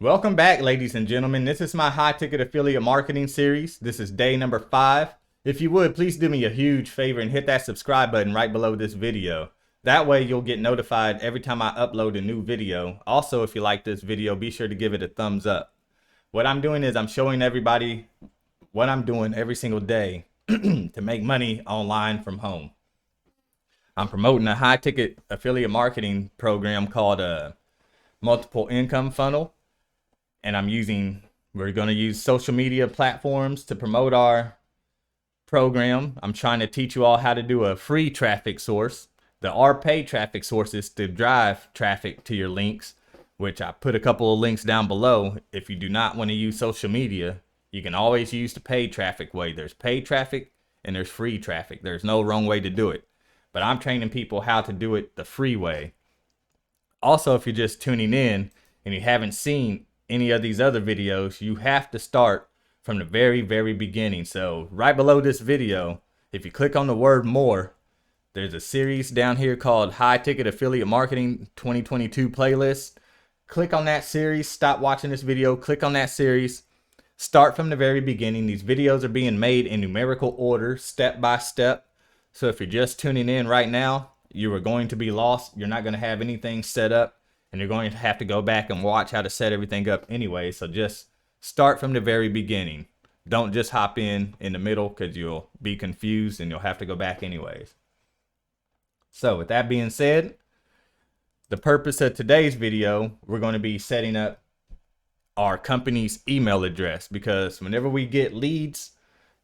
Welcome back, ladies and gentlemen. This is my high ticket affiliate marketing series. This is day number 5. If you would, please do me a huge favor and hit that subscribe button right below this video. That way you'll get notified every time I upload a new video. Also, if you like this video, be sure to give it a thumbs up. What I'm doing is I'm showing everybody what I'm doing every single day to make money online from home. I'm promoting a high ticket affiliate marketing program called a multiple income funnel. And we're going to use social media platforms to promote our program. I'm trying to teach you all how to do a free traffic source. Our paid traffic source is to drive traffic to your links, which I put a couple of links down below. If you do not want to use social media, you can always use the paid traffic way. There's paid traffic and there's free traffic. There's no wrong way to do it. But I'm training people how to do it the free way. Also, if you're just tuning in and you haven't seen any of these other videos, you have to start from the very beginning. So right below this video, if you click on the word more, there's a series down here called High Ticket Affiliate Marketing 2022 playlist. Click on that series, stop watching this video, click on that series, start from the very beginning. These videos are being made in numerical order, step by step. So if you're just tuning in right now, you are going to be lost. You're not going to have anything set up, and you're going to have to go back and watch how to set everything up anyway. So just start from the very beginning. Don't just hop in the middle, because you'll be confused and you'll have to go back anyways. So with that being said, the purpose of today's video, we're going to be setting up our company's email address, because whenever we get leads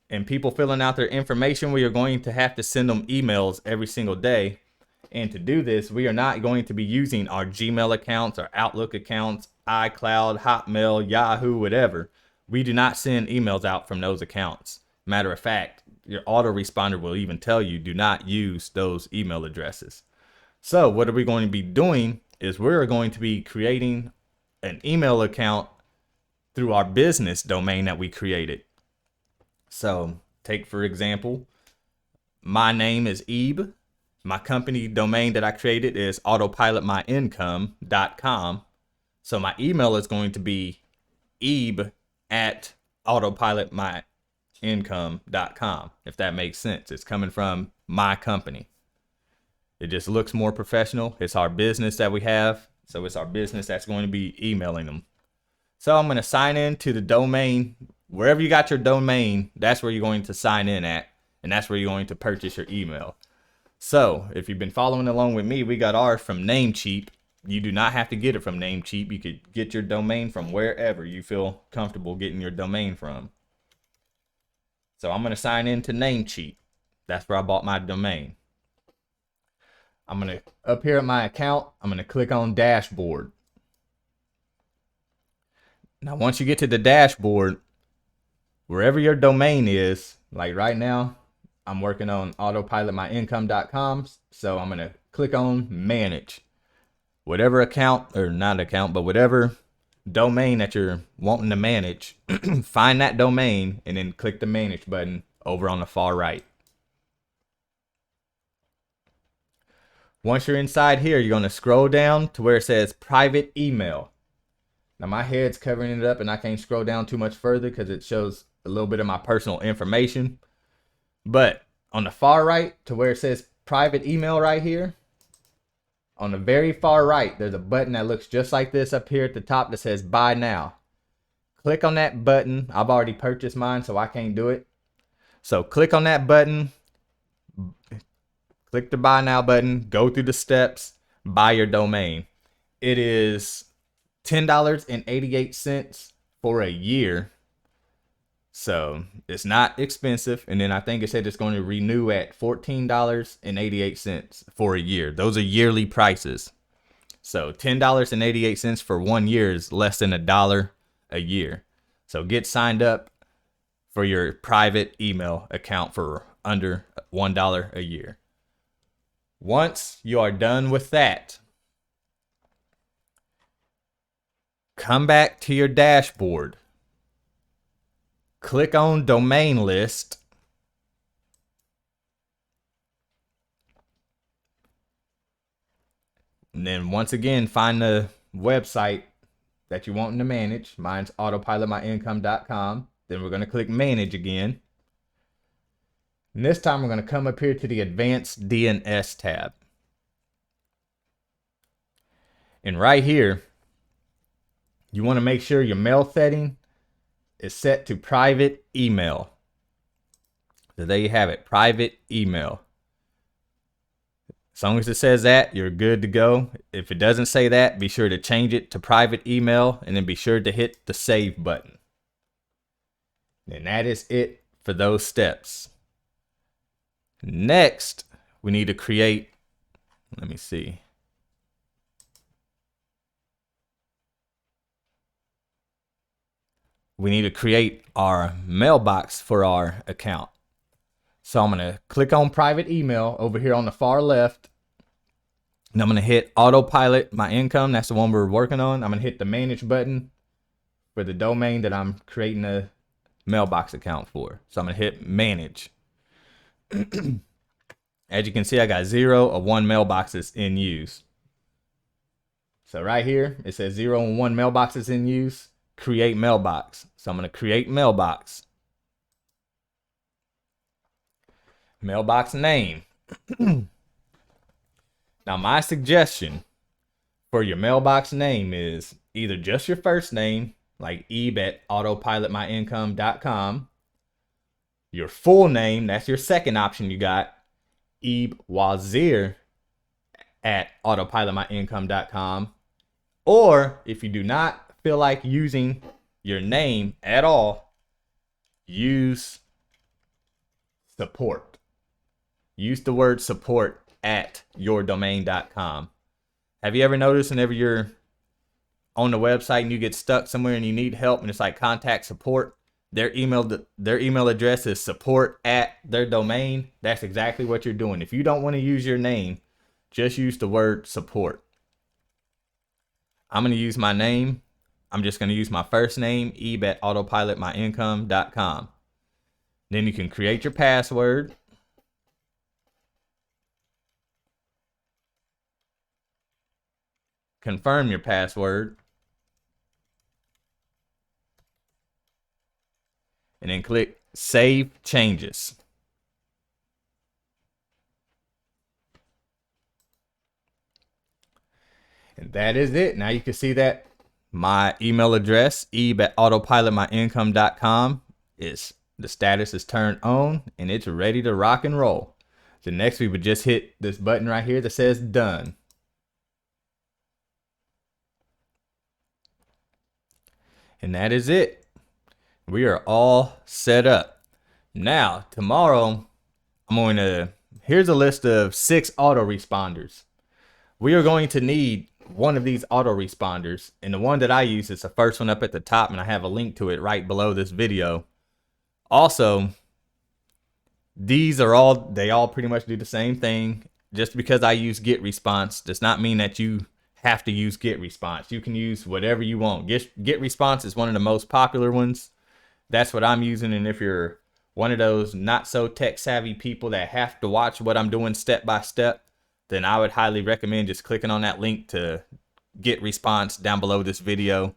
and people filling out their information, we are going to have to send them emails every single day. And to do this, we are not going to be using our Gmail accounts, our Outlook accounts, iCloud, Hotmail, Yahoo, whatever. We do not send emails out from those accounts. Matter of fact, your autoresponder will even tell you do not use those email addresses. So what are we going to be doing is we're going to be creating an email account through our business domain that we created. So take, for example, my name is Ebe. My company domain that I created is autopilotmyincome.com. So my email is going to be ebe@autopilotmyincome.com, if that makes sense. It's coming from my company. It just looks more professional. It's our business that we have. So it's our business that's going to be emailing them. So I'm going to sign in to the domain. Wherever you got your domain, that's where you're going to sign in at. And that's where you're going to purchase your email. So if you've been following along with me, we got ours from Namecheap. You do not have to get it from Namecheap. You could get your domain from wherever you feel comfortable getting your domain from. So I'm going to sign in to Namecheap. That's where I bought my domain. I'm going to, up here at my account, I'm going to click on Dashboard. Now, once you get to the dashboard, wherever your domain is, like right now, I'm working on autopilotmyincome.com. So I'm going to click on manage. Whatever account, or not account, but whatever domain that you're wanting to manage, find that domain and then click the manage button over on the far right. Once you're inside here, you're going to scroll down to where it says private email. Now my head's covering it up and I can't scroll down too much further because it shows a little bit of my personal information. But on the far right, to where it says private email right here, on the very far right, there's a button that looks just like this up here at the top that says buy now. Click on that button. I've already purchased mine, so I can't do it. So click on that button, click the buy now button, go through the steps, buy your domain. It is $10.88 for a year. So it's not expensive. And then I think it said it's going to renew at $14.88 for a year. Those are yearly prices. So $10.88 for 1 year is less than $1 a year. So get signed up for your private email account for under $1 a year. Once you are done with that, come back to your dashboard. Click on domain list. And then once again, find the website that you want to manage. Mine's autopilotmyincome.com. Then we're going to click manage again. And this time we're going to come up here to the advanced DNS tab. And right here, you want to make sure your mail setting is set to private email. So there you have it, private email. As long as it says that, you're good to go. If it doesn't say that, be sure to change it to private email and then be sure to hit the save button. And that is it for those steps. Next, we need to create, let me see. We need to create our mailbox for our account. So I'm going to click on private email over here on the far left. And I'm going to hit autopilot my income. That's the one we're working on. I'm going to hit the manage button for the domain that I'm creating a mailbox account for. So I'm going to hit manage. As you can see, I got 0 of 1 mailboxes in use. So right here, it says 0 and 1 mailboxes in use. Create mailbox. So I'm going to create mailbox. Mailbox name. Now my suggestion for your mailbox name is either just your first name, like eb@autopilotmyincome.com. Your full name, that's your second option you got, ebwazir@autopilotmyincome.com. Or if you do not feel like using your name at all, use support. Use the word support at yourdomain.com. Have you ever noticed whenever you're on the website and you get stuck somewhere and you need help and it's like contact support, their email address is support at their domain? That's exactly what you're doing. If you don't want to use your name, just use the word support. I'm going to use my name. I'm just going to use my first name, eb@autopilotmyincome.com. Then you can create your password. Confirm your password. And then click Save Changes. And that is it. Now you can see that my email address, eb@autopilotmyincome.com, is the status is turned on and it's ready to rock and roll. So next we would just hit this button right here that says done. And that is it. We are all set up. Now, tomorrow, here's a list of 6 autoresponders. We are going to need one of these autoresponders. And the one that I use is the first one up at the top, and I have a link to it right below this video. Also, they all pretty much do the same thing. Just because I use GetResponse does not mean that you have to use GetResponse. You can use whatever you want. GetResponse is one of the most popular ones. That's what I'm using. And if you're one of those not so tech savvy people that have to watch what I'm doing step by step, then I would highly recommend just clicking on that link to GetResponse down below this video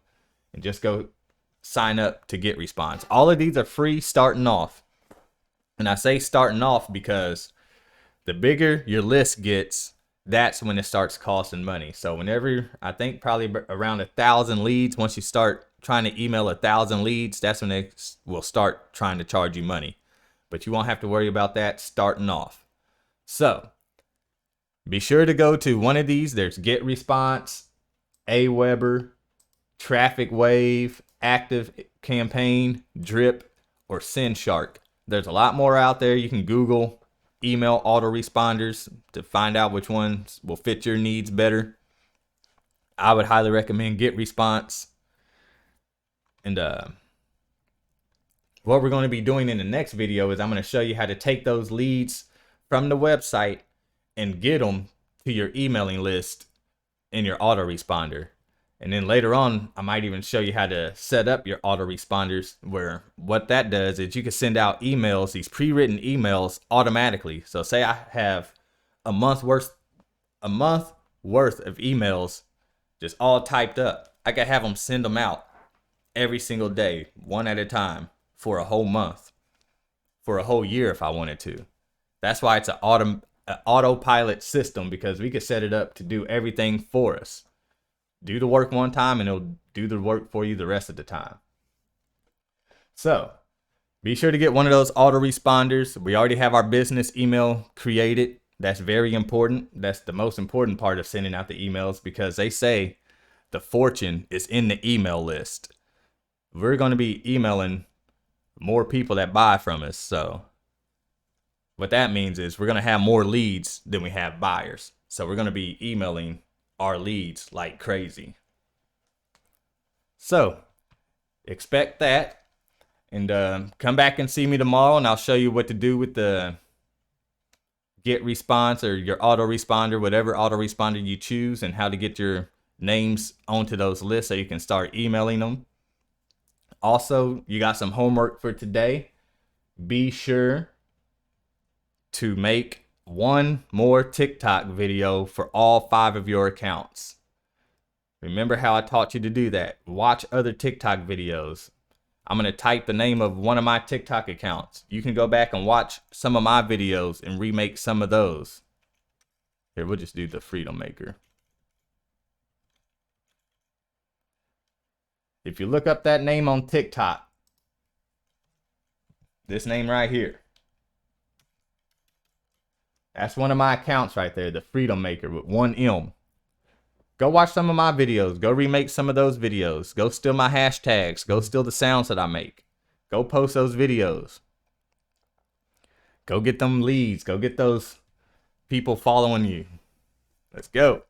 and just go sign up to GetResponse. All of these are free starting off. And I say starting off because the bigger your list gets, that's when it starts costing money. So whenever, I think probably around 1,000 leads, once you start trying to email 1,000 leads, that's when they will start trying to charge you money. But you won't have to worry about that starting off. So be sure to go to one of these. There's GetResponse, Aweber, Traffic Wave, Active Campaign, Drip, or SendShark. There's a lot more out there. You can Google email autoresponders to find out which ones will fit your needs better. I would highly recommend GetResponse. And what we're going to be doing in the next video is I'm going to show you how to take those leads from the website and get them to your emailing list in your autoresponder. And then later on, I might even show you how to set up your autoresponders, where what that does is you can send out emails, these pre-written emails, automatically. So say I have a month worth of emails just all typed up. I could have them send them out every single day, one at a time, for a whole month, for a whole year if I wanted to. That's why it's an autopilot system, because we could set it up to do everything for us. Do the work one time and it'll do the work for you the rest of the time. So be sure to get one of those autoresponders. We already have our business email created. That's very important. That's the most important part of sending out the emails, because they say the fortune is in the email list. We're going to be emailing more people that buy from us. So what that means is we're going to have more leads than we have buyers. So we're going to be emailing our leads like crazy. So expect that. And come back and see me tomorrow, and I'll show you what to do with the get response or your autoresponder, whatever autoresponder you choose, and how to get your names onto those lists so you can start emailing them. Also, you got some homework for today. Be sure to make one more TikTok video for all 5 of your accounts. Remember how I taught you to do that. Watch other TikTok videos. I'm going to type the name of one of my TikTok accounts. You can go back and watch some of my videos and remake some of those. Here, we'll just do the Freedom Maker. If you look up that name on TikTok, this name right here, that's one of my accounts right there, the Freedom Maker with 1 M. Go watch some of my videos. Go remake some of those videos. Go steal my hashtags. Go steal the sounds that I make. Go post those videos. Go get them leads. Go get those people following you. Let's go.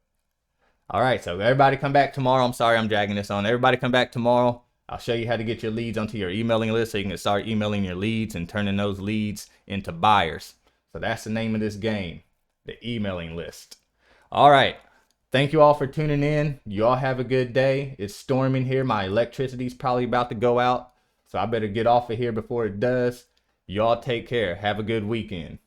All right, so everybody come back tomorrow. I'm sorry I'm dragging this on. Everybody come back tomorrow. I'll show you how to get your leads onto your emailing list so you can start emailing your leads and turning those leads into buyers. So that's the name of this game, the emailing list. All right. Thank you all for tuning in. You all have a good day. It's storming here. My electricity's probably about to go out, so I better get off of here before it does. You all take care. Have a good weekend.